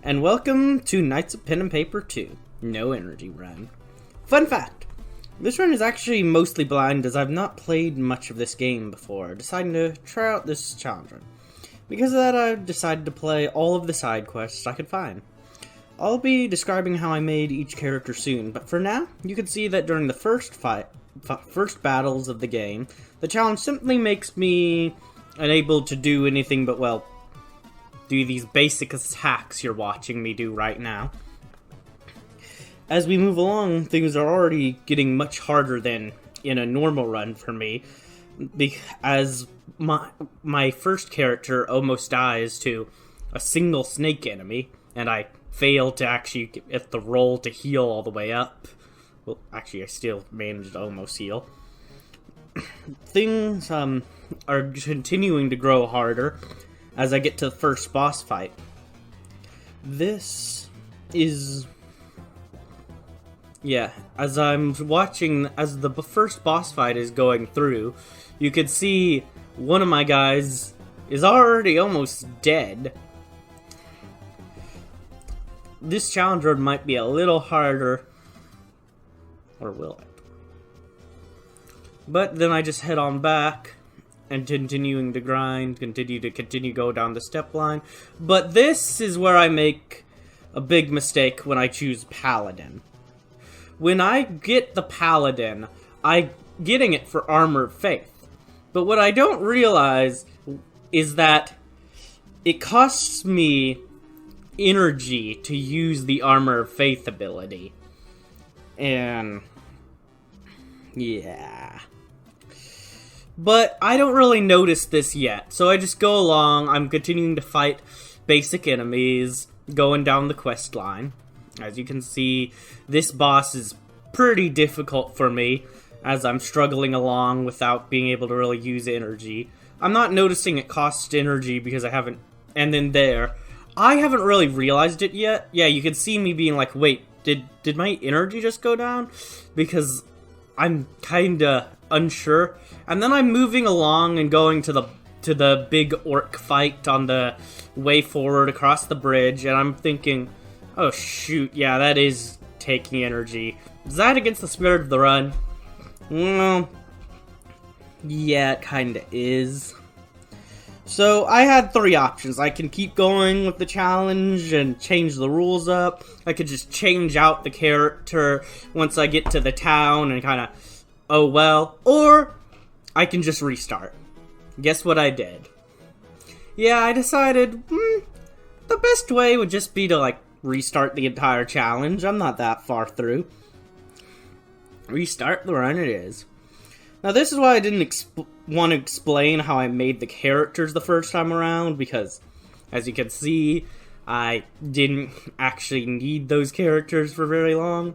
and welcome to Knights of Pen and Paper 2, No Energy Run. Fun fact, this run is actually mostly blind as I've not played much of this game before, deciding to try out this challenge run. Because of that, I've decided to play all of the side quests I could find. I'll be describing how I made each character soon, but for now, you can see that during the first battles of the game, the challenge simply makes me unable to do anything but, well, do these basic attacks you're watching me do right now. As we move along, things are already getting much harder than in a normal run for me, as my first character almost dies to a single snake enemy, and I fail to actually get the roll to heal all the way up. Well, actually, I still managed to almost heal. Things are continuing to grow harder as I get to the first boss fight. This is... yeah, as I'm watching, as the first boss fight is going through, you can see one of my guys is already almost dead. This challenge run might be a little harder, or will it? But then I just head on back and continuing to grind, continue go down the step line. But this is where I make a big mistake when I choose Paladin. When I get the Paladin, I'm getting it for Armor of Faith. But what I don't realize is that it costs me energy to use the Armor of Faith ability. And yeah. But I don't really notice this yet, so I just go along, I'm continuing to fight basic enemies, going down the quest line. As you can see, this boss is pretty difficult for me, as I'm struggling along without being able to really use energy. I'm not noticing it costs energy because I haven't... and then there. I haven't really realized it yet. Yeah, you can see me being like, wait, did my energy just go down? Because I'm kinda unsure. And then I'm moving along and going to the big orc fight on the way forward across the bridge, and I'm thinking, oh shoot, yeah, that is taking energy. Is that against the spirit of the run? Well, yeah, it kinda is. So I had three options. I can keep going with the challenge and change the rules up. I could just change out the character once I get to the town and kinda, oh well. Or I can just restart. Guess what I did? Yeah, I decided, the best way would just be to, like, restart the entire challenge. I'm not that far through. Restart the run it is. Now, this is why I didn't want to explain how I made the characters the first time around, because, as you can see, I didn't actually need those characters for very long.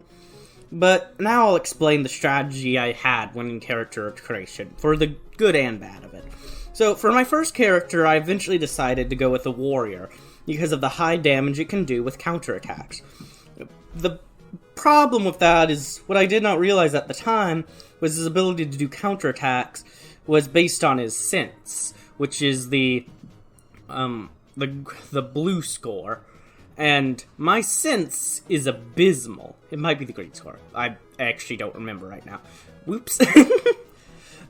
But now I'll explain the strategy I had when in character creation, for the good and bad of it. So, for my first character, I eventually decided to go with a warrior, because of the high damage it can do with counterattacks. The problem with that is, what I did not realize at the time, was his ability to do counterattacks was based on his sense, which is the blue score. And my sense is abysmal. It might be the green score. I actually don't remember right now. Whoops.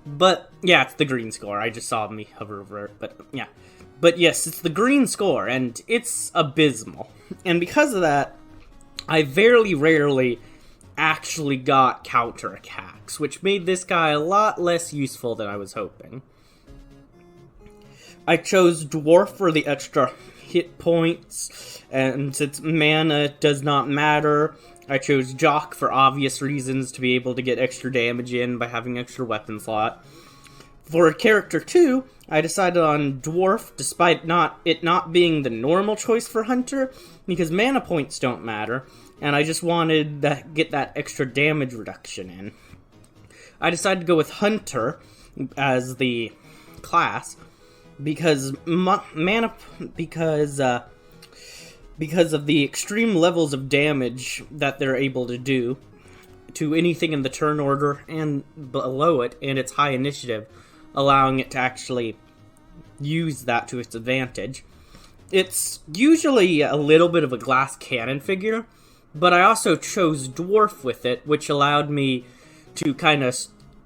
But, yeah, it's the green score. I just saw me hover over it, but, yeah. But, yes, it's the green score, and it's abysmal. And because of that, I very rarely actually got counterattacks, which made this guy a lot less useful than I was hoping. I chose Dwarf for the extra hit points, and since mana does not matter, I chose Jock for obvious reasons, to be able to get extra damage in by having extra weapon slot. For character 2, I decided on Dwarf, despite it not being the normal choice for Hunter, because mana points don't matter, and I just wanted to get that extra damage reduction in. I decided to go with Hunter as the class, because because of the extreme levels of damage that they're able to do to anything in the turn order and below it, and its high initiative, allowing it to actually use that to its advantage. It's usually a little bit of a glass cannon figure, but I also chose dwarf with it, which allowed me to kind of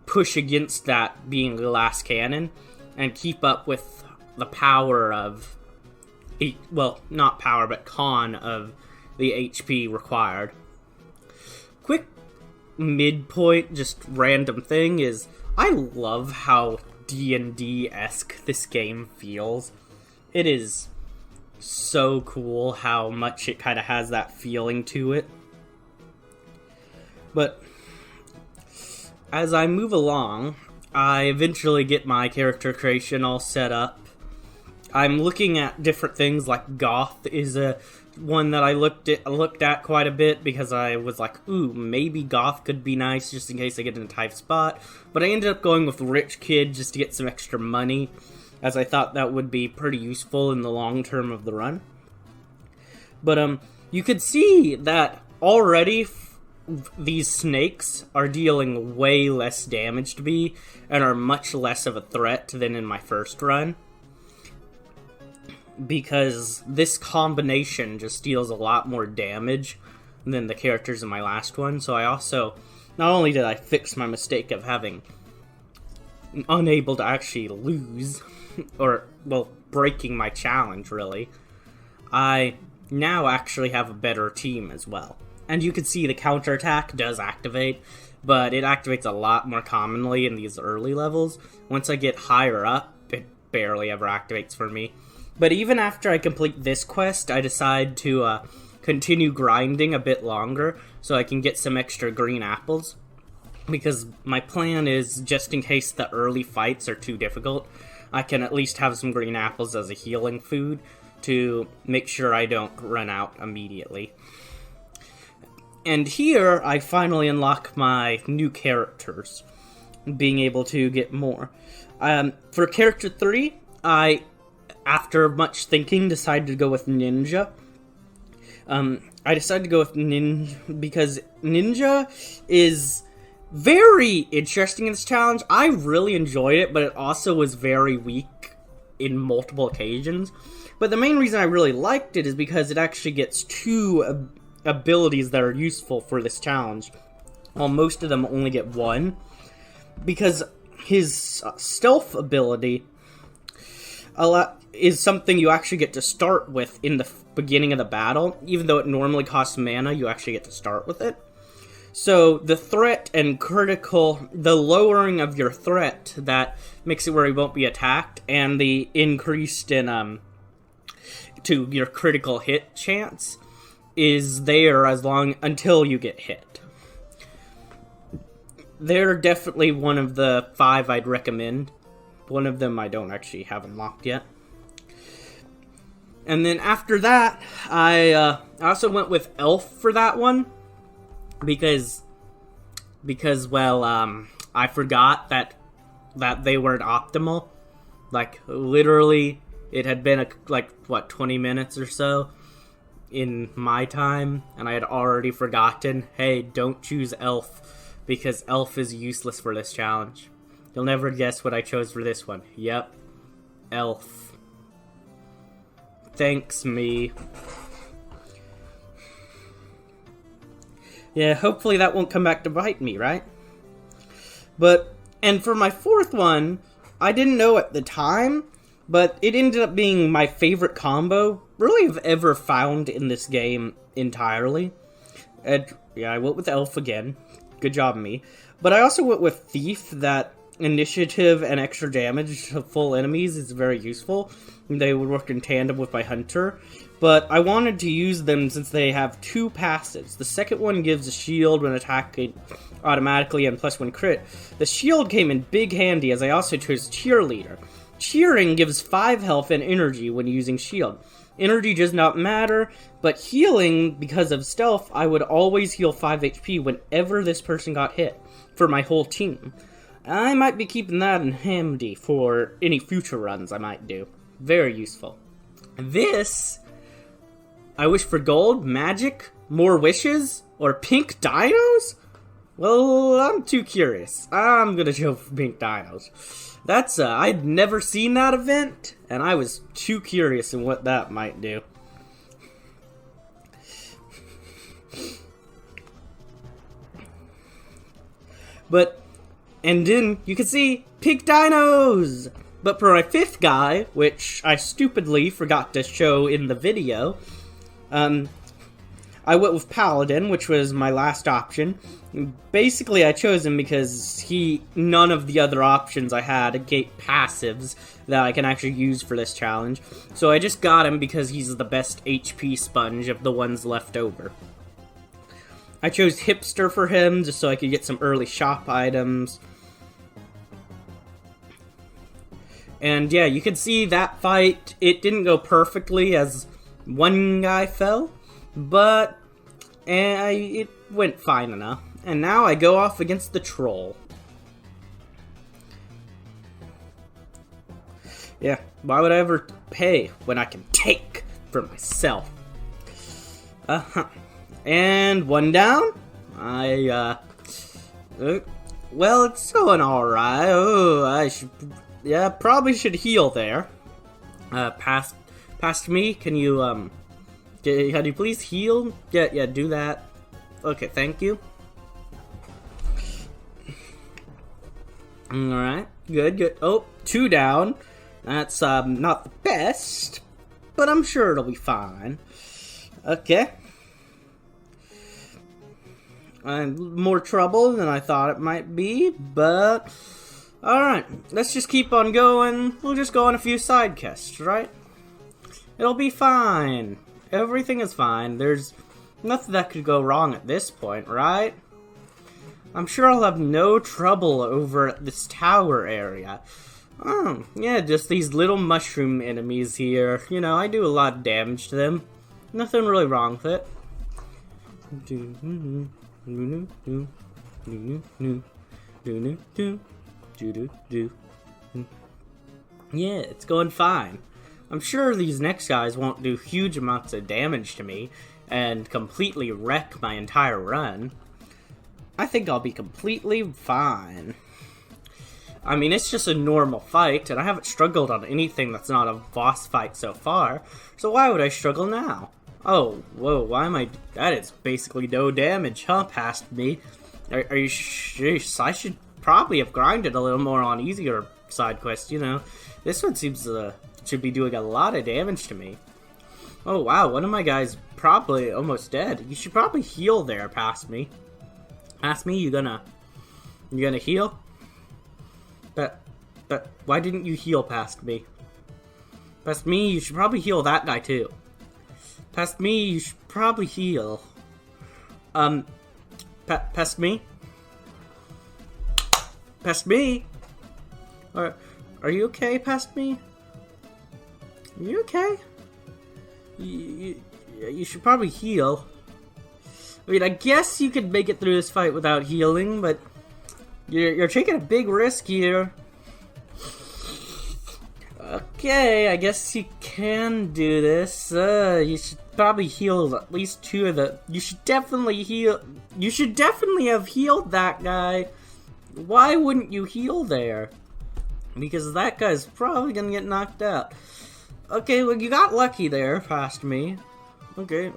push against that being glass cannon and keep up with the power of, well, not power, but con of the HP required. Quick midpoint, just random thing is, I love how D&D-esque this game feels. It is so cool how much it kind of has that feeling to it. But as I move along, I eventually get my character creation all set up. I'm looking at different things, like Goth is a one that I looked at quite a bit because I was like, ooh, maybe Goth could be nice just in case I get in a tight spot. But I ended up going with Rich Kid just to get some extra money, as I thought that would be pretty useful in the long term of the run. But you could see that already these snakes are dealing way less damage to me and are much less of a threat than in my first run, because this combination just deals a lot more damage than the characters in my last one. So I also, not only did I fix my mistake of having unable to actually lose, or, well, breaking my challenge, really, I now actually have a better team as well. And you can see the counterattack does activate, but it activates a lot more commonly in these early levels. Once I get higher up, it barely ever activates for me. But even after I complete this quest, I decide to continue grinding a bit longer so I can get some extra green apples. Because my plan is, just in case the early fights are too difficult, I can at least have some green apples as a healing food to make sure I don't run out immediately. And here, I finally unlock my new characters, being able to get more. For character 3, I, after much thinking, decided to go with Ninja. I decided to go with Ninja because Ninja is very interesting in this challenge. I really enjoyed it, but it also was very weak in multiple occasions. But the main reason I really liked it is because it actually gets two abilities that are useful for this challenge, while most of them only get one. Because his stealth ability is something you actually get to start with in the beginning of the battle. Even though it normally costs mana, you actually get to start with it. So the threat and critical, the lowering of your threat, that makes it where he won't be attacked, and the increased in to your critical hit chance is there until you get hit. They're definitely one of the 5 I'd recommend. One of them I don't actually have unlocked yet. And then after that, I also went with Elf for that one. Because well, I forgot that they weren't optimal. Like, literally, it had been, 20 minutes or so in my time, and I had already forgotten, hey, don't choose Elf, because Elf is useless for this challenge. You'll never guess what I chose for this one. Yep. Elf. Thanks, me. Yeah, hopefully that won't come back to bite me, right? And for my fourth one, I didn't know at the time, but it ended up being my favorite combo, really, I've ever found in this game entirely. And, yeah, I went with Elf again. Good job, me. But I also went with Thief, that initiative and extra damage to full enemies is very useful. They would work in tandem with my Hunter. But I wanted to use them since they have 2 passives. The second one gives a shield when attacking automatically and +1 crit. The shield came in big handy as I also chose Cheerleader. Cheering gives 5 health and energy when using shield. Energy does not matter, but healing, because of stealth, I would always heal 5 HP whenever this person got hit, for my whole team. I might be keeping that in handy for any future runs I might do. Very useful. This, I wish for gold, magic, more wishes, or pink dinos? Well, I'm too curious. I'm gonna go for pink dinos. That's, I'd never seen that event, and I was too curious in what that might do. But, and then you can see pink dinos! But for my 5th guy, which I stupidly forgot to show in the video, I went with Paladin, which was my last option. Basically, I chose him because none of the other options I had gave passives that I can actually use for this challenge. So I just got him because he's the best HP sponge of the ones left over. I chose Hipster for him just so I could get some early shop items. And yeah, you can see that fight, it didn't go perfectly as one guy fell, but it went fine enough. And now I go off against the troll. Yeah, why would I ever pay when I can take for myself? And one down. Well, it's going alright. Oh, probably should heal there. Past me, can you please heal? Yeah, do that. Okay, thank you. Alright, good. Oh, 2 down. That's, not the best, but I'm sure it'll be fine. Okay. More trouble than I thought it might be, but... Alright, let's just keep on going. We'll just go on a few side quests, right? It'll be fine. Everything is fine. There's nothing that could go wrong at this point, right? I'm sure I'll have no trouble over at this tower area. Oh, yeah, just these little mushroom enemies here. You know, I do a lot of damage to them. Nothing really wrong with it. Yeah, it's going fine. I'm sure these next guys won't do huge amounts of damage to me and completely wreck my entire run. I think I'll be completely fine. I mean, it's just a normal fight, and I haven't struggled on anything that's not a boss fight so far, so why would I struggle now? Oh, whoa, why am I... That is basically no damage, huh, past me? Are you sure? I should probably have grinded a little more on easier side quests, you know. This one seems should be doing a lot of damage to me. Oh, wow, one of my guys probably almost dead. You should probably heal there, past me. Past me, you gonna heal? But why didn't you heal past me? Past me, you should probably heal that guy too. Past me, you should probably heal. Past me? Past me? Are you okay, past me? Are you okay? You should probably heal. I mean, I guess you could make it through this fight without healing, but you're taking a big risk here. Okay, I guess you can do this. You should probably heal at least 2 of the... You should definitely heal... You should definitely have healed that guy. Why wouldn't you heal there? Because that guy's probably gonna get knocked out. Okay, well, you got lucky there, past me. Okay.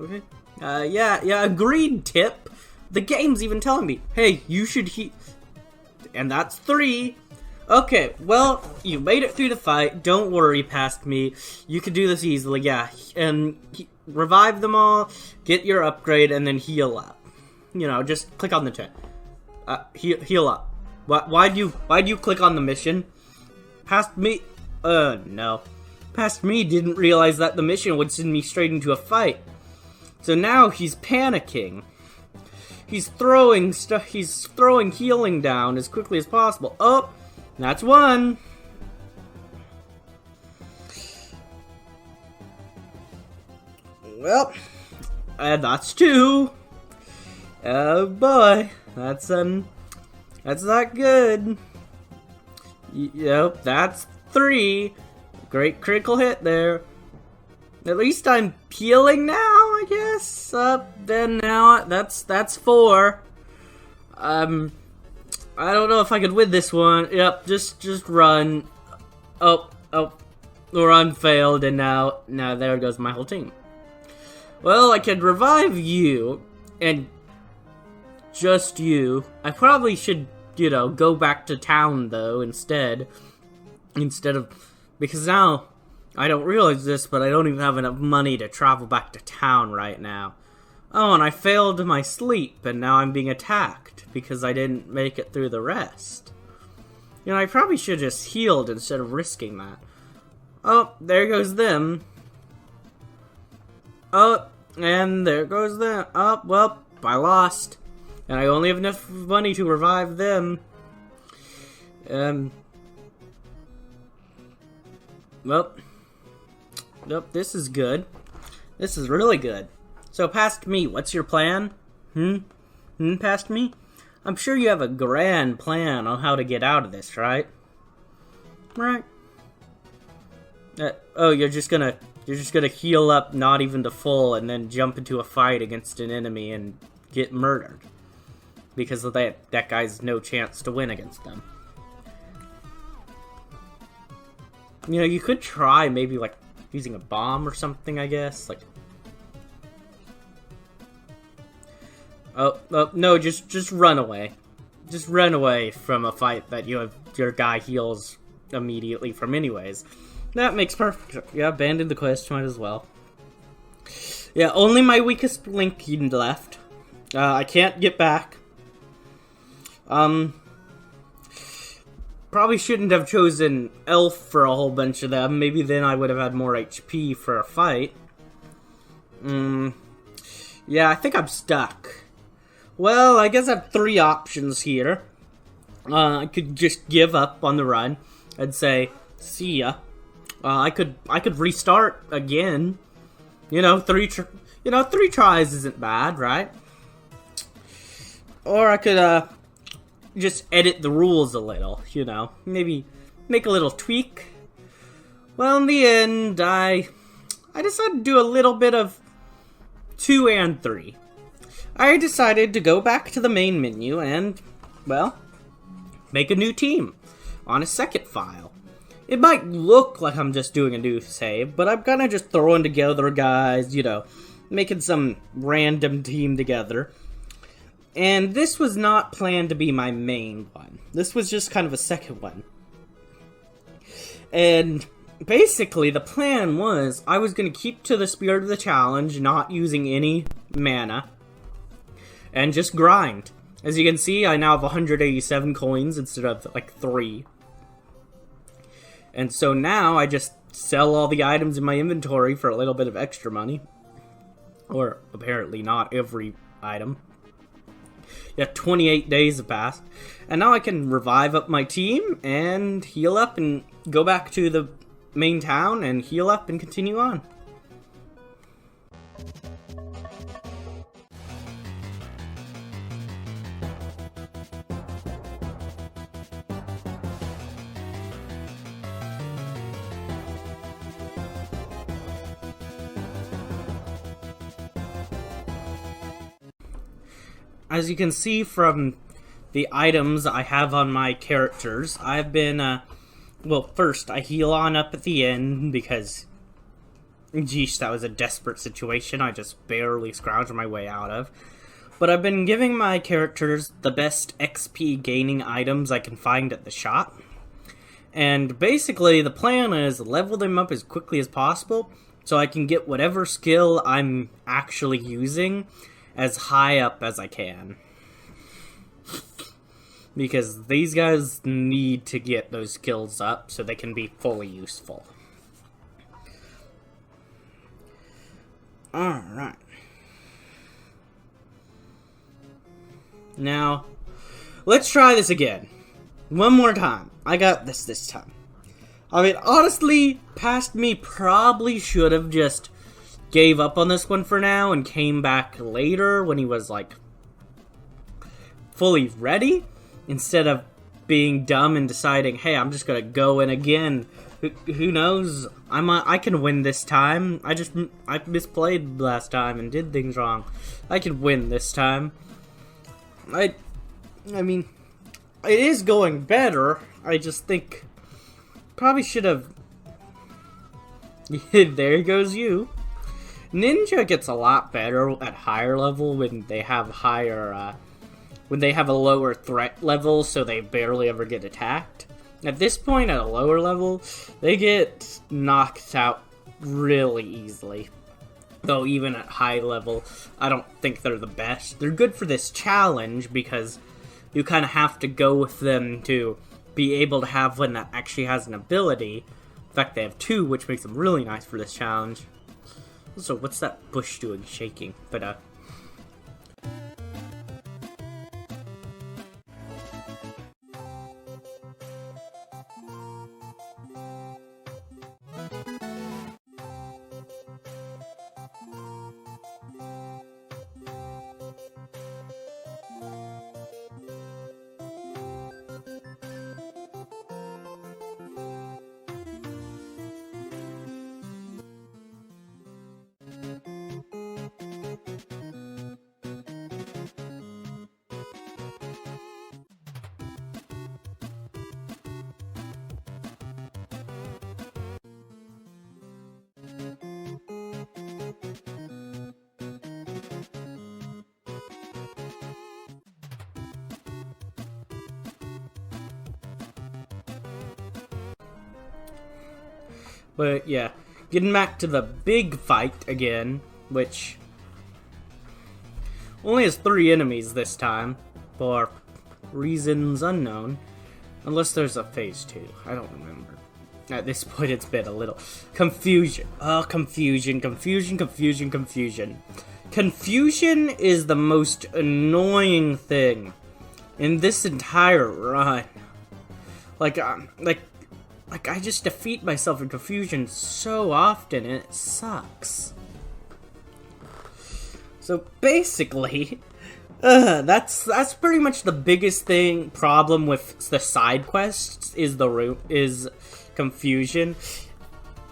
Yeah, agreed, Tip. The game's even telling me, hey, you should heal... And that's 3. Okay, well, you made it through the fight. Don't worry, past me. You can do this easily, yeah. And revive them all, get your upgrade, and then heal up. You know, just click on the chat. Heal up. Why'd you click on the mission? Past me... no. Past me didn't realize that the mission would send me straight into a fight. So now he's panicking. He's throwing healing down as quickly as possible. Oh, that's 1. Well, that's 2. Oh boy, that's not good. Yep, that's 3. Great critical hit there. At least I'm healing now, I guess. Then now that's 4. I don't know if I could win this one. Yep, just run. Oh, the run failed, and now there goes my whole team. Well, I could revive you, and just you. I probably should, go back to town, though, instead of, because now, I don't realize this, but I don't even have enough money to travel back to town right now. Oh, and I failed my sleep, and now I'm being attacked, because I didn't make it through the rest. I probably should have just healed instead of risking that. Oh, there goes them. Oh, and there goes them. Oh, well, I lost. And I only have enough money to revive them. Well, nope, this is good. This is really good. So, past me, what's your plan? Past me? I'm sure you have a grand plan on how to get out of this, right? Right. Oh, you're just gonna heal up, not even to full, and then jump into a fight against an enemy and get murdered. Because of that guy's no chance to win against them. You could try maybe, like, using a bomb or something, I guess. Like, oh no, just run away. Just run away from a fight that your guy heals immediately from anyways. That makes perfect. Yeah, abandon the quest, might as well. Yeah, only my weakest link left. I can't get back. Probably shouldn't have chosen Elf for a whole bunch of them. Maybe then I would have had more HP for a fight. Yeah, I think I'm stuck. Well, I guess I have 3 options here. I could just give up on the run and say, see ya. I could restart again. 3 tries isn't bad, right? Or I could, just edit the rules a little, maybe make a little tweak. Well, in the end, I decided to do a little bit of 2 and 3. I decided to go back to the main menu and, well, make a new team on a second file. It might look like I'm just doing a new save, but I'm kind of just throwing together guys, making some random team together. And this was not planned to be my main one. This was just kind of a second one. And basically, the plan was I was going to keep to the spirit of the challenge, not using any mana, and just grind. As you can see, I now have 187 coins instead of, 3. And so now I just sell all the items in my inventory for a little bit of extra money. Or apparently not every item. Yeah, 28 days have passed. And now I can revive up my team and heal up and go back to the main town and heal up and continue on. As you can see from the items I have on my characters, I've been, well, first, I heal on up at the end, because, geesh, that was a desperate situation I just barely scrounged my way out of. But I've been giving my characters the best XP gaining items I can find at the shop. And basically, the plan is level them up as quickly as possible, so I can get whatever skill I'm actually using as high up as I can. Because these guys need to get those skills up so they can be fully useful. Alright. Now, let's try this again. One more time. I got this time. I mean, honestly, past me probably should have just gave up on this one for now and came back later when he was, fully ready, instead of being dumb and deciding, hey, I'm just gonna go in again. Who knows? I can win this time. I misplayed last time and did things wrong. I can win this time. I mean, it is going better. I just think probably should have. There goes you. Ninja gets a lot better at higher level when they have higher, when they have a lower threat level, so they barely ever get attacked. At this point, at a lower level, they get knocked out really easily. Though even at high level, I don't think they're the best. They're good for this challenge because you kind of have to go with them to be able to have one that actually has an ability. In fact, they have two, which makes them really nice for this challenge. So, what's that bush doing shaking? But, But yeah, getting back to the big fight again, which only has 3 enemies this time, for reasons unknown. Unless there's a phase 2, I don't remember. At this point it's been a little confusion. Oh, confusion. Confusion is the most annoying thing in this entire run. Like I just defeat myself in confusion so often, and it sucks. So basically, that's pretty much the biggest problem with the side quests is confusion.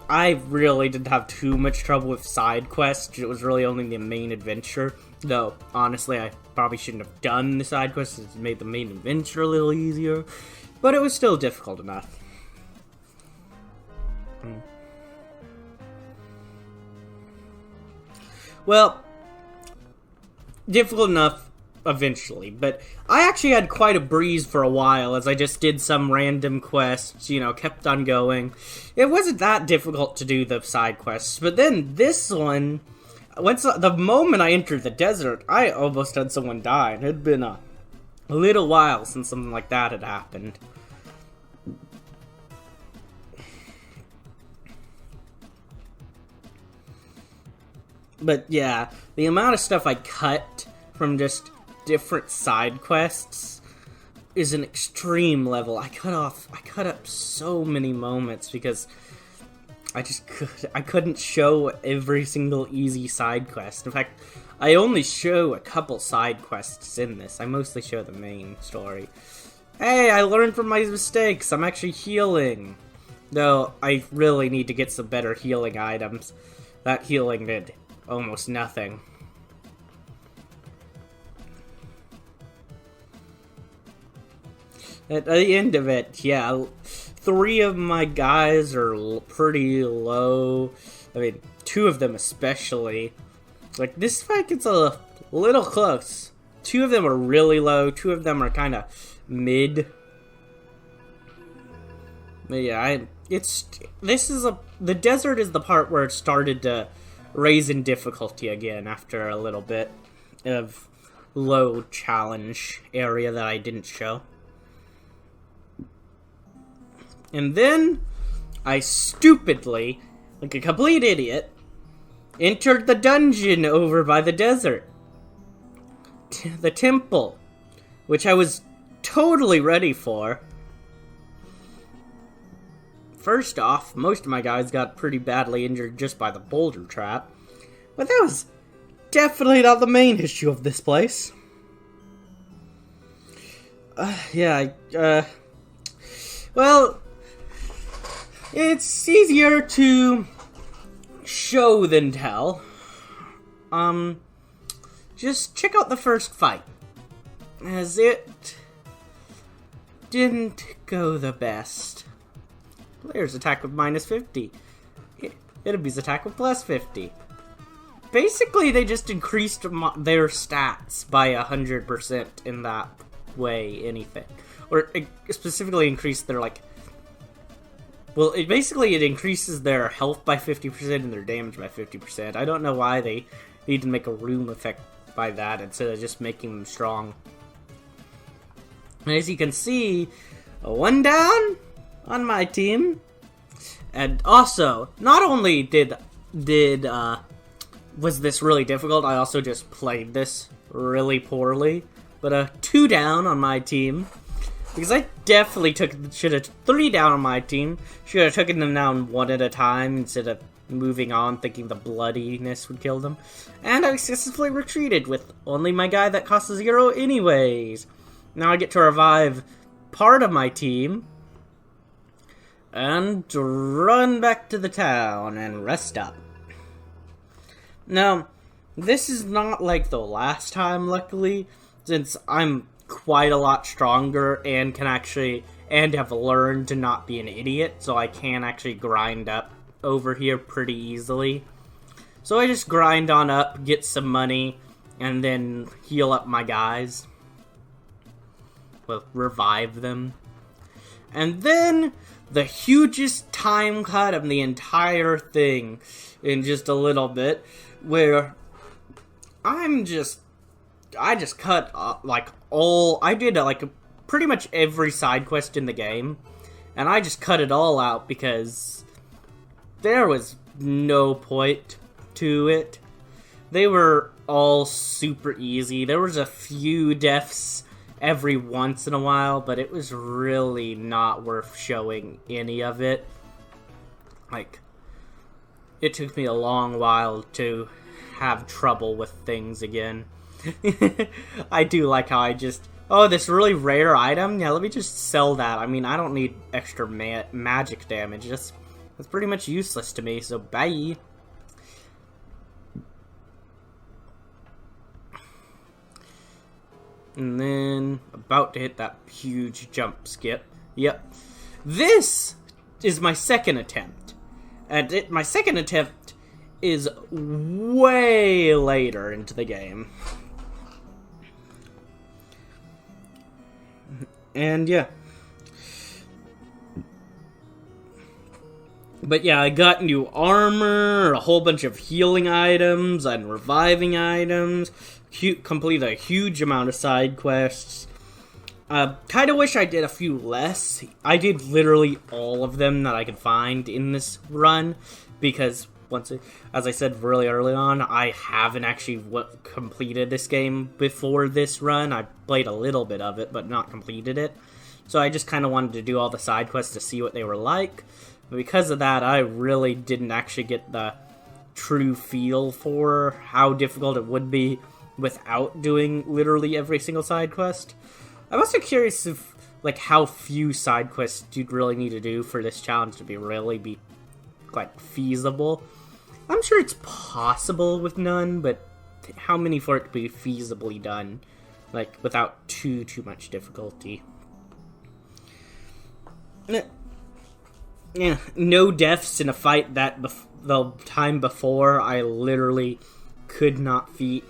I really didn't have too much trouble with side quests. It was really only the main adventure. Though honestly, I probably shouldn't have done the side quests. It made the main adventure a little easier, but it was still difficult enough. Well, difficult enough eventually, but I actually had quite a breeze for a while as I just did some random quests, kept on going. It wasn't that difficult to do the side quests, but then this one, the moment I entered the desert, I almost had someone die. It had been a little while since something like that had happened. But yeah, the amount of stuff I cut from just different side quests is an extreme level. I cut up so many moments because I couldn't show every single easy side quest. In fact, I only show a couple side quests in this. I mostly show the main story. Hey, I learned from my mistakes. I'm actually healing. Though, I really need to get some better healing items. That healing did almost nothing. At the end of it, yeah, 3 of my guys are pretty low. I mean, 2 of them especially. Like, this fight gets a little close. 2 of them are really low, 2 of them are kind of mid. But yeah, the desert is the part where it started to raise in difficulty again after a little bit of low challenge area that I didn't show. And then I stupidly, like a complete idiot, entered the dungeon over by the desert. The temple, which I was totally ready for. First off, most of my guys got pretty badly injured just by the boulder trap. But that was definitely not the main issue of this place. Well, it's easier to show than tell. Just check out the first fight. as it didn't go the best. Player's attack with minus 50. Enemy's attack with plus 50. Basically, they just increased their stats by 100% in that way, anything. Or it specifically increased their, like... Well, it increases their health by 50% and their damage by 50%. I don't know why they need to make a room effect by that instead of just making them strong. And as you can see, 1 down on my team. And also, not only was this really difficult, I also just played this really poorly. But 2 down on my team. Because I definitely should have 3 down on my team. Should have taken them down 1 at a time instead of moving on thinking the bloodiness would kill them. And I successfully retreated with only my guy that costs 0 anyways. Now I get to revive part of my team. And run back to the town and rest up. Now, this is not like the last time, luckily, since I'm quite a lot stronger and have learned to not be an idiot, so I can actually grind up over here pretty easily. So I just grind on up, get some money, and then heal up my guys. Well, revive them. And then the hugest time cut of the entire thing in just a little bit, where I just cut I did pretty much every side quest in the game, and I just cut it all out because there was no point to it. They were all super easy. There was a few deaths every once in a while, but it was really not worth showing any of it. Like, it took me a long while to have trouble with things again. I do like how I just... Oh, this really rare item? Yeah, let me just sell that. I mean, I don't need extra magic damage. That's pretty much useless to me, so bye. And then, about to hit that huge jump skip. Yep. This is my second attempt. And my second attempt is way later into the game. And yeah. But yeah, I got new armor, a whole bunch of healing items and reviving items. Complete a huge amount of side quests. Kind of wish I did a few less. I did literally all of them that I could find in this run, because as I said really early on, I haven't actually completed this game before this run. I played a little bit of it, but not completed it. So I just kind of wanted to do all the side quests to see what they were like. But because of that, I really didn't actually get the true feel for how difficult it would be without doing literally every single side quest. I'm also curious if, how few side quests you'd really need to do for this challenge to be quite feasible. I'm sure it's possible with none, but how many for it to be feasibly done, without too much difficulty? Yeah, no deaths in a fight that the time before I literally could not beat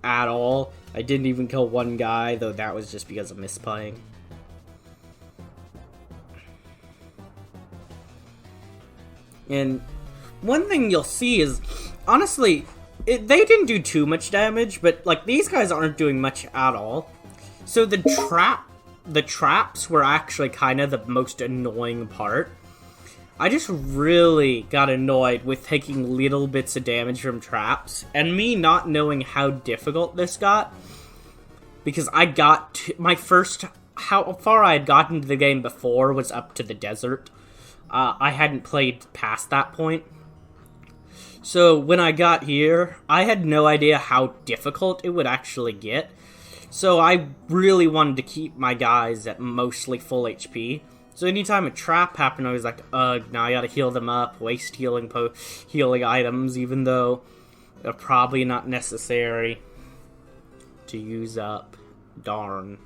at all. I didn't even kill one guy, though that was just because of misplaying. And one thing you'll see is, honestly, they didn't do too much damage, but these guys aren't doing much at all. So the traps were actually kind of the most annoying part. I just really got annoyed with taking little bits of damage from traps, and me not knowing how difficult this got, because I got how far I had gotten into the game before was up to the desert. I hadn't played past that point. So when I got here, I had no idea how difficult it would actually get. So I really wanted to keep my guys at mostly full HP. So anytime a trap happened, I was like, ugh, now I gotta heal them up, waste healing items, even though they're probably not necessary to use up. Darn.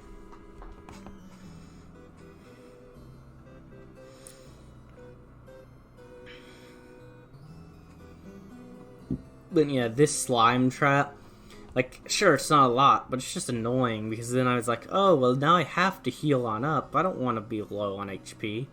But yeah, this slime trap, like, sure, it's not a lot, but it's just annoying, because then I was like, oh, well, now I have to heal on up. I don't want to be low on HP.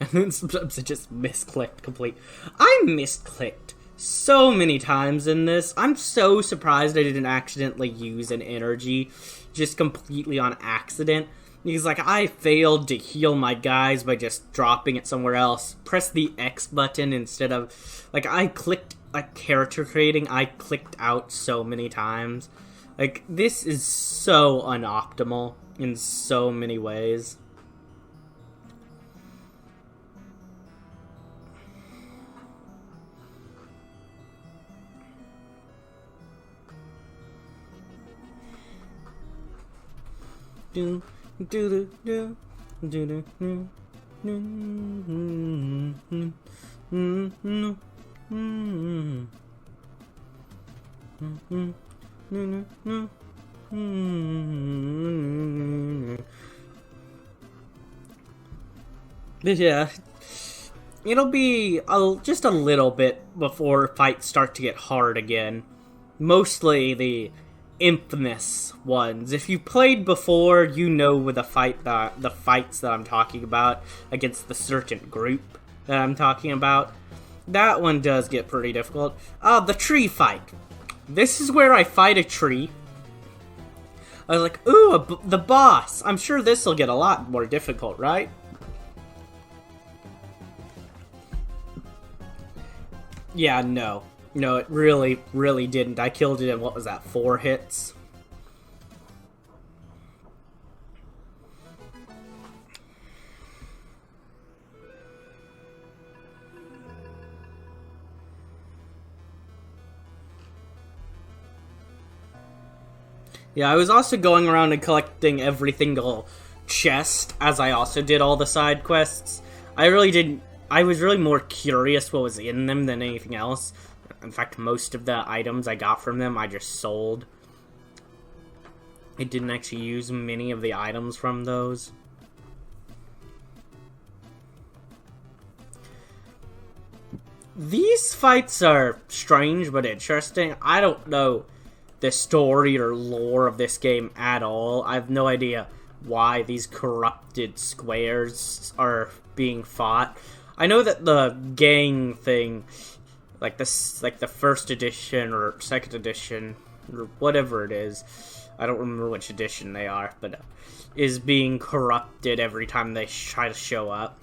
And then sometimes I just misclicked complete. I misclicked so many times in this. I'm so surprised I didn't accidentally use an energy just completely on accident. Because, like, I failed to heal my guys by just dropping it somewhere else. Press the X button instead of... Like, I clicked... Like, character creating, I clicked out so many times. Like, this is so unoptimal in so many ways. Do do do do do do. But yeah, it'll be just a little bit before fights start to get hard again. Mostly the infamous ones. If you played before, you know with the fights that I'm talking about against the certain group that I'm talking about. That one does get pretty difficult. The tree fight. This is where I fight a tree. I was like, ooh, the boss. I'm sure this will get a lot more difficult, right? Yeah, no. No, it really, really didn't. I killed it in, what was that, 4 hits? Yeah, I was also going around and collecting every single chest, as I also did all the side quests. I was really more curious what was in them than anything else. In fact, most of the items I got from them, I just sold. I didn't actually use many of the items from those. These fights are strange but interesting. I don't know the story or lore of this game at all. I have no idea why these corrupted squares are being fought. I know that the gang thing, like the first edition or second edition or whatever it is, I don't remember which edition they are, but is being corrupted every time they try to show up.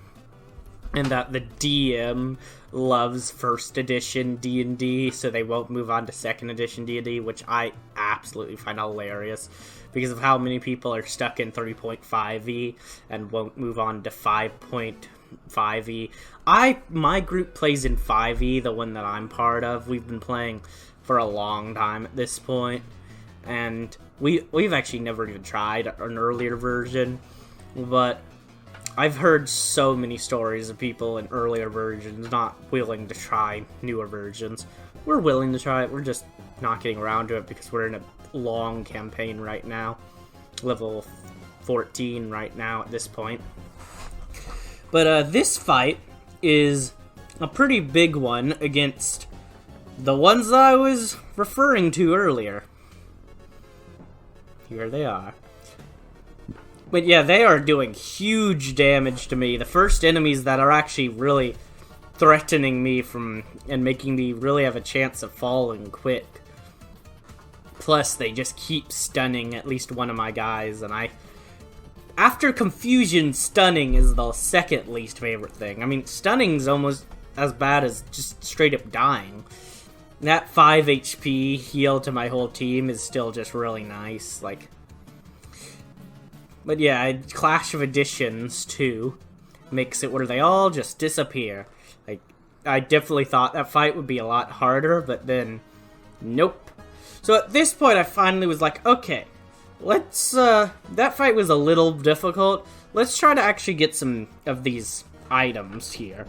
And that the DM loves first edition D&D, so they won't move on to second edition D&D, which I absolutely find hilarious because of how many people are stuck in 3.5e and won't move on to 5.5e. My group plays in 5e, the one that I'm part of. We've been playing for a long time at this point, and we've actually never even tried an earlier version, but I've heard so many stories of people in earlier versions not willing to try newer versions. We're willing to try it, we're just not getting around to it because we're in a long campaign right now. Level 14 right now at this point. But this fight is a pretty big one against the ones that I was referring to earlier. Here they are. But yeah, they are doing huge damage to me. The first enemies that are actually really threatening me and making me really have a chance of falling quick. Plus, they just keep stunning at least one of my guys, and after confusion, stunning is the second least favorite thing. I mean, stunning's almost as bad as just straight up dying. That 5 HP heal to my whole team is still just really nice, like... But yeah, Clash of Editions 2 makes it where they all just disappear. Like, I definitely thought that fight would be a lot harder, but then, nope. So at this point, I finally was like, okay, let's, that fight was a little difficult. Let's try to actually get some of these items here.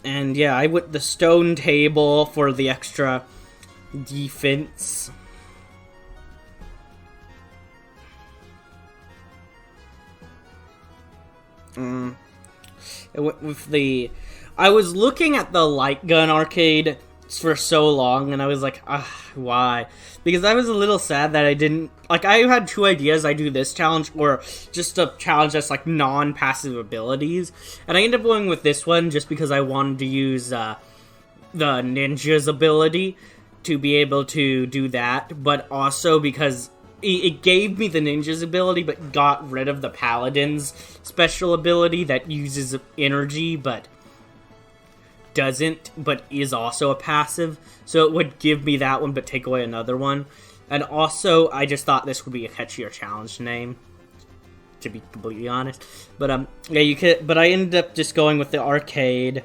And yeah, I went the stone table for the extra defense. with the... I was looking at the light gun arcade for so long, and I was like, why? Because I was a little sad that I didn't... Like, I had two ideas. I do this challenge, or just a challenge that's, like, non-passive abilities. And I ended up going with this one just because I wanted to use, the ninja's ability to be able to do that, but also because it gave me the ninja's ability, but got rid of the paladin's special ability that uses energy, but is also a passive. So it would give me that one, but take away another one. And also, I just thought this would be a catchier challenge name, to be completely honest. But yeah, you could. But I ended up just going with the arcade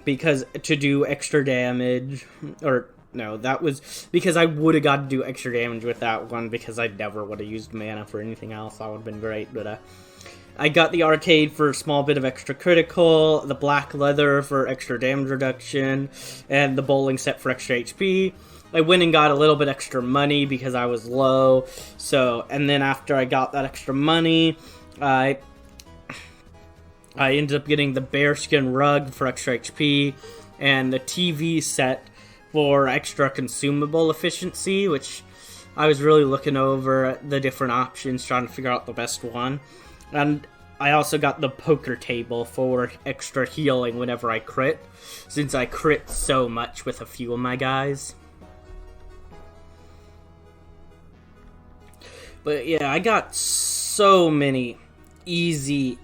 because to do extra damage, or no, that was because I would have got to do extra damage with that one because I never would have used mana for anything else. That would have been great, but I got the arcade for a small bit of extra critical, the black leather for extra damage reduction, and the bowling set for extra HP. I went and got a little bit extra money because I was low. So, and then after I got that extra money, I ended up getting the bearskin rug for extra HP, and the TV set for extra consumable efficiency, which I was really looking over the different options, trying to figure out the best one. And I also got the poker table for extra healing whenever I crit, since I crit so much with a few of my guys. But yeah, I got so many easy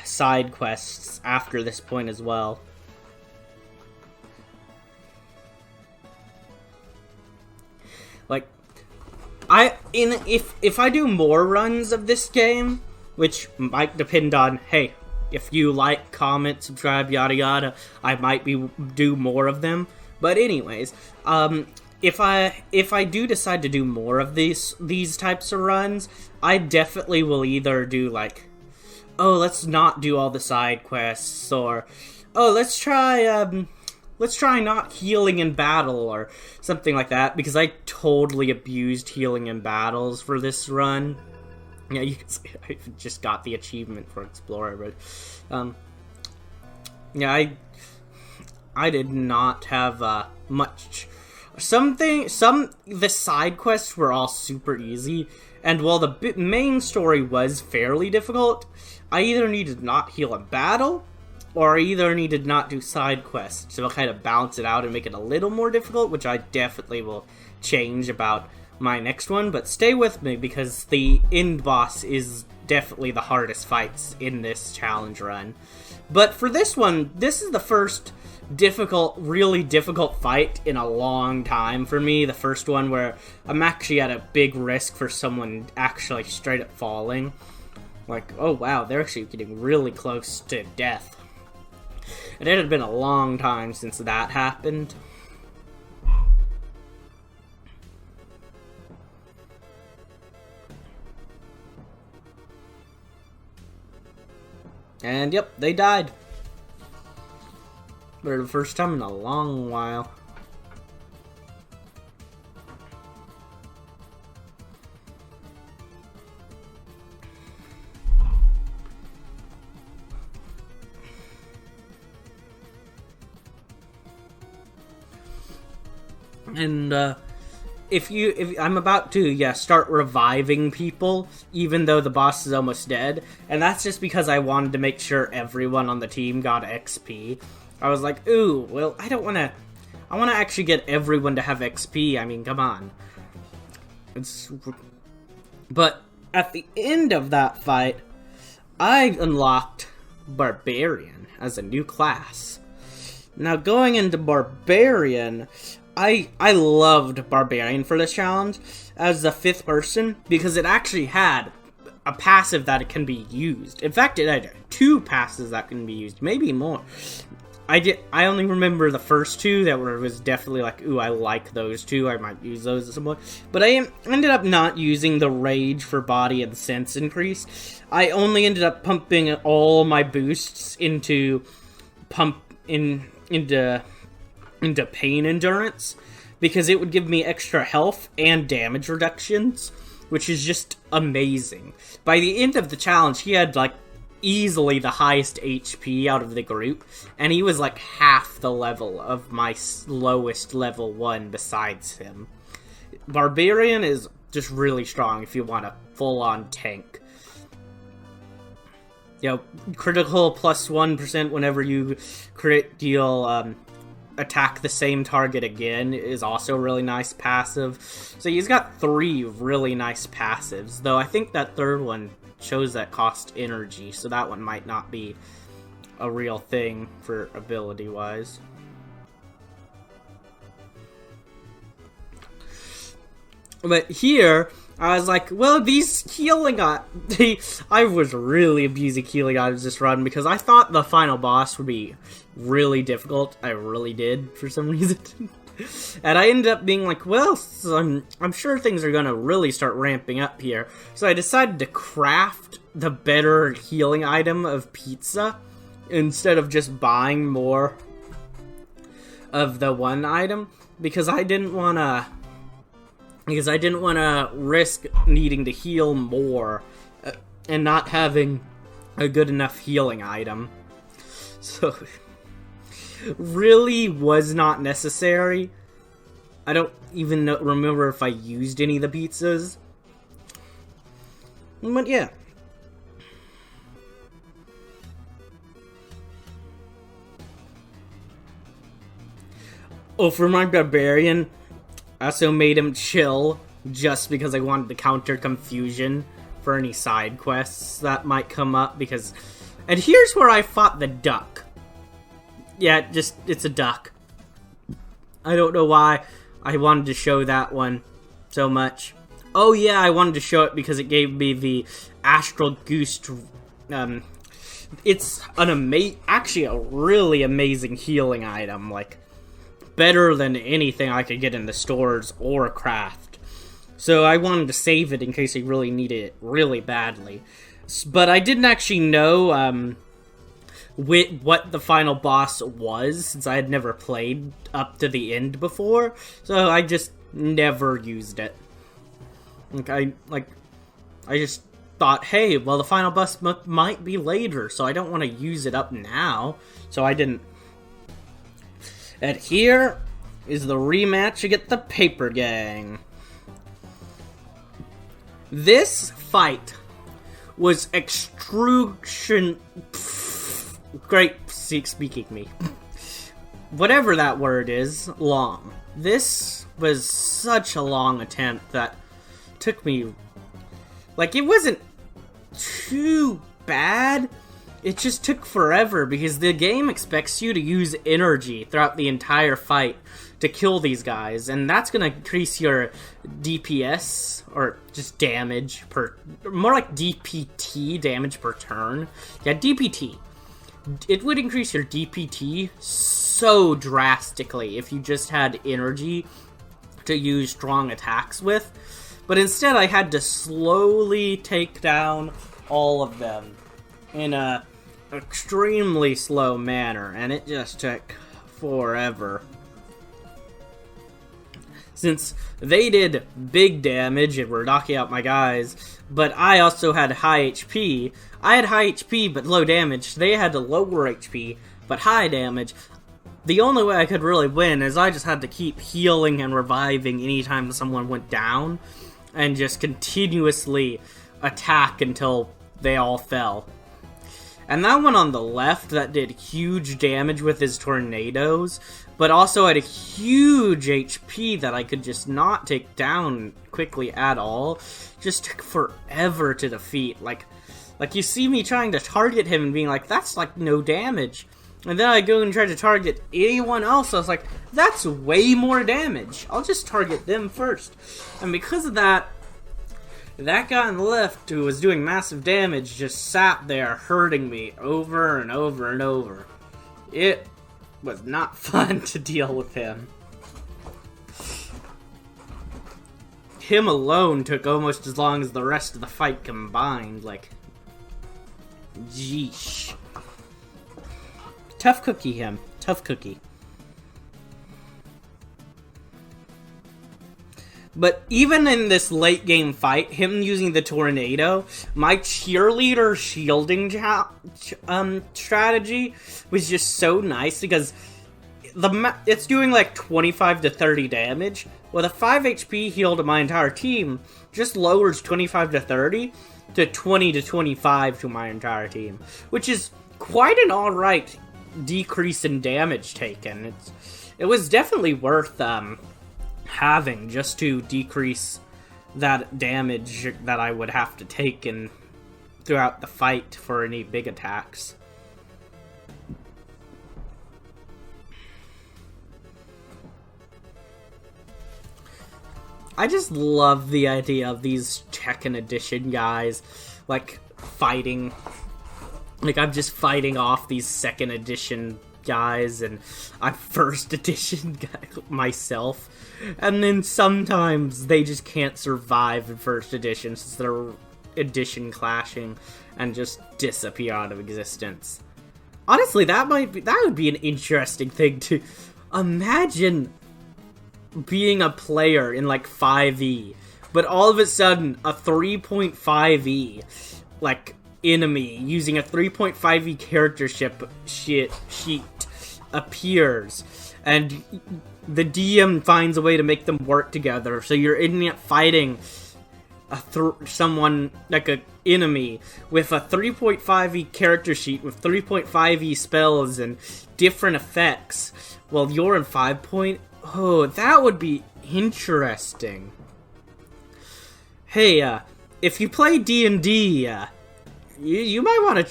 side quests after this point as well. Like, if I do more runs of this game, which might depend on, hey, if you like, comment, subscribe, yada yada, I might do more of them. But anyways, if I do decide to do more of these types of runs, I definitely will either do like, oh, let's not do all the side quests, or oh, let's try not healing in battle, or something like that, because I totally abused healing in battles for this run. Yeah, you can see I just got the achievement for Explorer, but yeah, I did not have much. The side quests were all super easy, and while the main story was fairly difficult, I either needed to not heal in battle, or I either needed not do side quests to kind of balance it out and make it a little more difficult, which I definitely will change about my next one. But stay with me, because the end boss is definitely the hardest fights in this challenge run. But for this one, this is the first really difficult fight in a long time for me. The first one where I'm actually at a big risk for someone actually straight up falling. Like, oh wow, they're actually getting really close to death. And it had been a long time since that happened. And yep, they died. For the first time in a long while. And if I'm about to start reviving people, even though the boss is almost dead, and that's just because I wanted to make sure everyone on the team got XP. I was like, ooh, well, I want to actually get everyone to have XP. I mean, come on. But at the end of that fight, I unlocked Barbarian as a new class. Now, going into Barbarian, I loved Barbarian for this challenge as the 5th person, because it actually had a passive that it can be used. In fact, it had 2 passives that can be used, maybe more. I only remember the first 2 that was definitely like, ooh, I like those 2. I might use those at some point. But I ended up not using the Rage for body and sense increase. I only ended up pumping all my boosts into pain endurance, because it would give me extra health and damage reductions. which is just amazing. By the end of the challenge, he had, like, easily the highest HP out of the group, and he was, like, half the level of my lowest level 1 besides him. Barbarian is just really strong if you want a full-on tank. You know, critical plus 1% whenever you crit deal, attack the same target again is also a really nice passive. So he's got 3 really nice passives, though I think that third one shows that cost energy, so that one might not be a real thing for ability-wise. But here, I was like, well, these healing I was really abusing healing items this run because I thought the final boss would be really difficult. I really did, for some reason. And I ended up being like, well, I'm sure things are gonna really start ramping up here. So I decided to craft the better healing item of pizza instead of just buying more of the one item because I didn't want to risk needing to heal more and not having a good enough healing item. So, really was not necessary. I don't even remember if I used any of the pizzas. But yeah. Oh, for my barbarian, I also made him chill just because I wanted to counter confusion for any side quests that might come up because... And here's where I fought the duck. Yeah, it's a duck. I don't know why I wanted to show that one so much. Oh yeah, I wanted to show it because it gave me the Astral Goose. It's actually a really amazing healing item, like better than anything I could get in the stores or craft. So I wanted to save it in case I really needed it really badly. But I didn't actually know what the final boss was, since I had never played up to the end before, so I just never used it. I just thought, hey, well, the final boss might be later, so I don't want to use it up now, so I didn't. And here is the rematch against the Paper Gang. This fight was extrusion... Great speaking me. Whatever that word is, long. This was such a long attempt that took me... Like, it wasn't too bad. It just took forever because the game expects you to use energy throughout the entire fight to kill these guys, and that's gonna increase your DPS, or just damage per... More like DPT, damage per turn. Yeah, DPT. It would increase your DPT so drastically if you just had energy to use strong attacks with. But instead I had to slowly take down all of them in a extremely slow manner, and it just took forever. Since they did big damage and were knocking out my guys, but I also had high HP. I had high HP but low damage. They had lower HP but high damage. The only way I could really win is I just had to keep healing and reviving anytime someone went down, and just continuously attack until they all fell. And that one on the left that did huge damage with his tornadoes, but also had a huge HP that I could just not take down quickly at all, just took forever to defeat. Like you see me trying to target him and being like, that's like no damage. And then I go and try to target anyone else, I was like, that's way more damage. I'll just target them first. And because of that, that guy on the left who was doing massive damage just sat there hurting me over and over and over. It was not fun to deal with him. Him alone took almost as long as the rest of the fight combined. Like, jeesh. Tough cookie, him. Tough cookie. But even in this late game fight, him using the tornado, my cheerleader shielding strategy was just so nice because it's doing like 25 to 30 damage. Well, the 5 HP heal to my entire team just lowers 25 to 30 to 20 to 25 to my entire team, which is quite an alright decrease in damage taken. It was definitely worth having just to decrease that damage that I would have to take throughout the fight for any big attacks. I just love the idea of these Tekken Edition guys, like, fighting. Like, I'm just fighting off these 2nd edition guys, and I'm 1st edition myself. And then sometimes they just can't survive in 1st edition since they're edition clashing and just disappear out of existence. Honestly, that would be an interesting thing to imagine. Being a player in like 5e, but all of a sudden a 3.5e like enemy using a 3.5e character sheet appears, and the DM finds a way to make them work together. So you're in it fighting someone like a enemy with a 3.5e character sheet with 3.5e spells and different effects, while you're in 5. Oh, that would be interesting. Hey, if you play D&D, you might want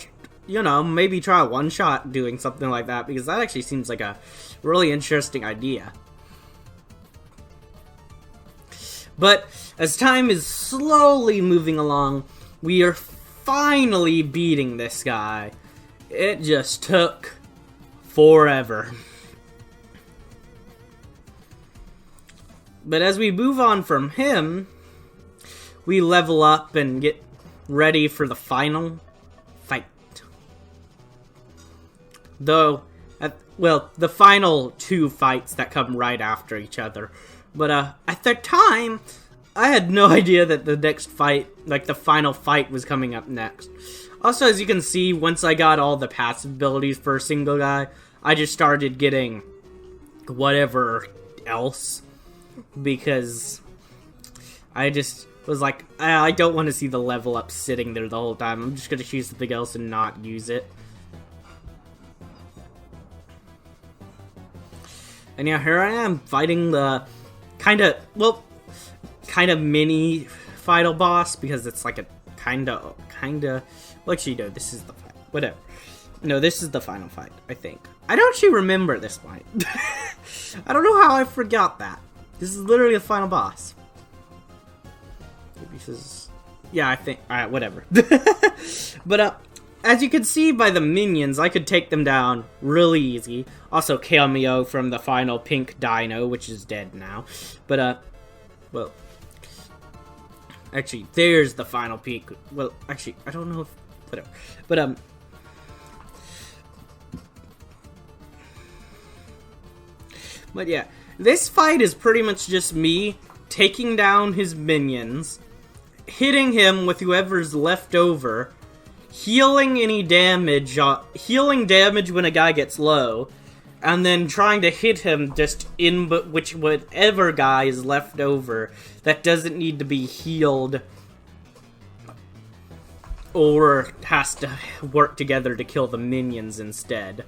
to, maybe try a one-shot doing something like that, because that actually seems like a really interesting idea. But as time is slowly moving along, we are finally beating this guy. It just took forever. But as we move on from him, we level up and get ready for the final fight. Though, the final 2 fights that come right after each other. But at the time, I had no idea that the next fight, like the final fight, was coming up next. Also, as you can see, once I got all the passive abilities for a single guy, I just started getting whatever else. Because I just was like, I don't want to see the level up sitting there the whole time. I'm just going to choose something else and not use it. And yeah, here I am fighting the kind of mini final boss, because it's like a kind of, well, actually, no, this is the fight. Whatever. No, this is the final fight, I think. I don't actually remember this fight. I don't know how I forgot that. This is literally the final boss. Maybe this is... Yeah, I think... Alright, whatever. But, as you can see by the minions, I could take them down really easy. Also, Cameo from the final pink dino, which is dead now. But, well... Actually, there's the final pink... Well, actually, I don't know if... Whatever. But, yeah. This fight is pretty much just me taking down his minions, hitting him with whoever's left over, healing any damage, healing damage when a guy gets low, and then trying to hit him just in whatever guy is left over that doesn't need to be healed or has to work together to kill the minions instead.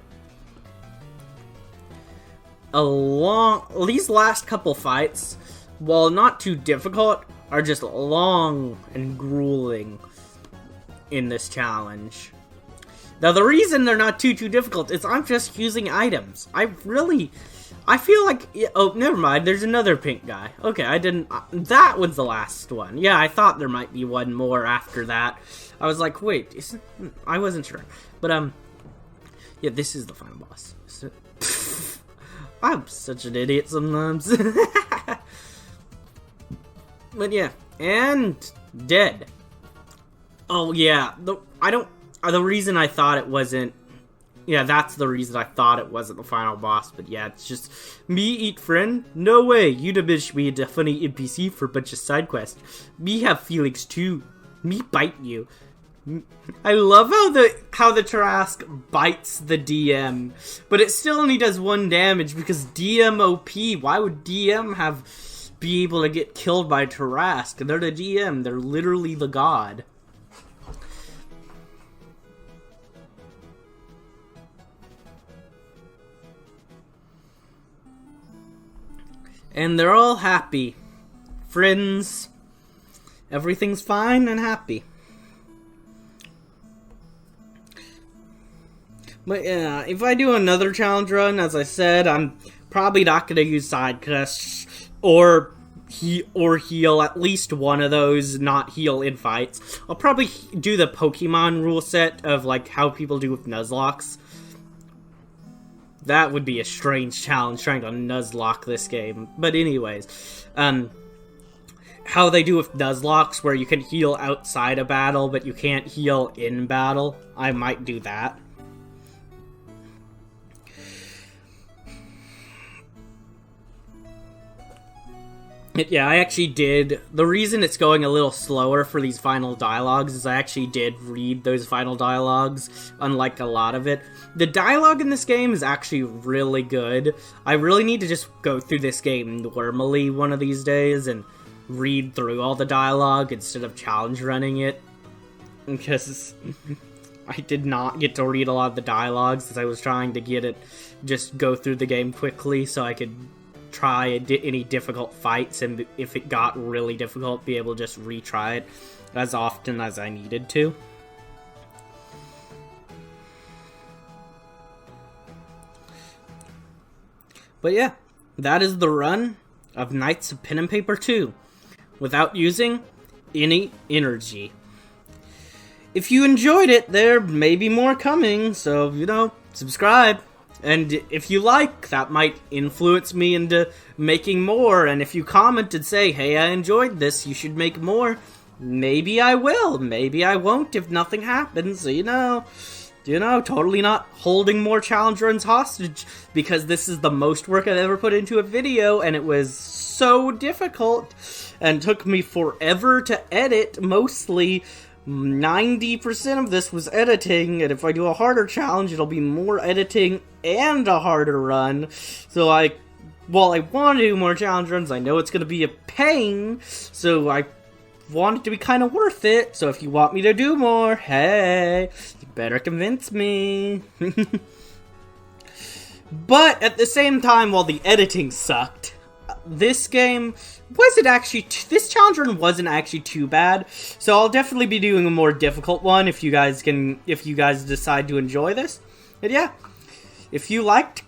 These last couple fights, while not too difficult, are just long and grueling in this challenge. Now, the reason they're not too difficult is I'm just using items. I feel like... Oh, never mind, there's another pink guy. Okay, that was the last one. Yeah, I thought there might be one more after that. I was like, wait, I wasn't sure. But, yeah, this is the final boss. I'm such an idiot sometimes. But yeah, and dead. Oh yeah, the reason I thought it wasn't, Yeah, that's the reason I thought it wasn't the final boss, but yeah, it's just, me eat friend? No way, you diminish me into a funny NPC for a bunch of side quests. Me have feelings too. Me bite you. I love how the Tarrasque bites the DM, but it still only does 1 damage because DM OP. Why would DM be able to get killed by Tarrasque? They're the DM, they're literally the god. And they're all happy. Friends. Everything's fine and happy. But yeah, if I do another challenge run, as I said, I'm probably not going to use side quests or heal at least one of those, not heal in fights. I'll probably do the Pokemon rule set of like how people do with Nuzlocke. That would be a strange challenge, trying to Nuzlocke this game. But anyways, how they do with Nuzlocke, where you can heal outside a battle, but you can't heal in battle. I might do that. Yeah, I actually did. The reason it's going a little slower for these final dialogues is I actually did read those final dialogues, unlike a lot of it. The dialogue in this game is actually really good. I really need to just go through this game normally one of these days and read through all the dialogue instead of challenge running it. Because I did not get to read a lot of the dialogues as I was trying to get it, just go through the game quickly so I could try any difficult fights, and if it got really difficult, be able to just retry it as often as I needed to. But yeah, that is the run of Knights of Pen and Paper 2, without using any energy. If you enjoyed it, there may be more coming, so, subscribe. And if you like, that might influence me into making more. And if you comment and say, hey, I enjoyed this, you should make more, maybe I will. Maybe I won't if nothing happens. So, totally not holding more challenge runs hostage, because this is the most work I've ever put into a video, and it was so difficult and took me forever to edit. Mostly 90% of this was editing, and if I do a harder challenge, it'll be more editing and a harder run. So while I want to do more challenge runs, I know it's going to be a pain, so I want it to be kind of worth it. So if you want me to do more, hey, you better convince me. But at the same time, while the editing sucked, this game wasn't actually, this challenge run wasn't actually too bad, so I'll definitely be doing a more difficult one if you guys decide to enjoy this. And yeah, if you liked,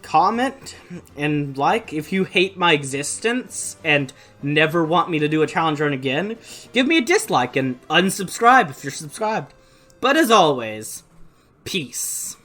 comment, and if you hate my existence and never want me to do a challenge run again, give me a dislike and unsubscribe if you're subscribed. But as always, peace.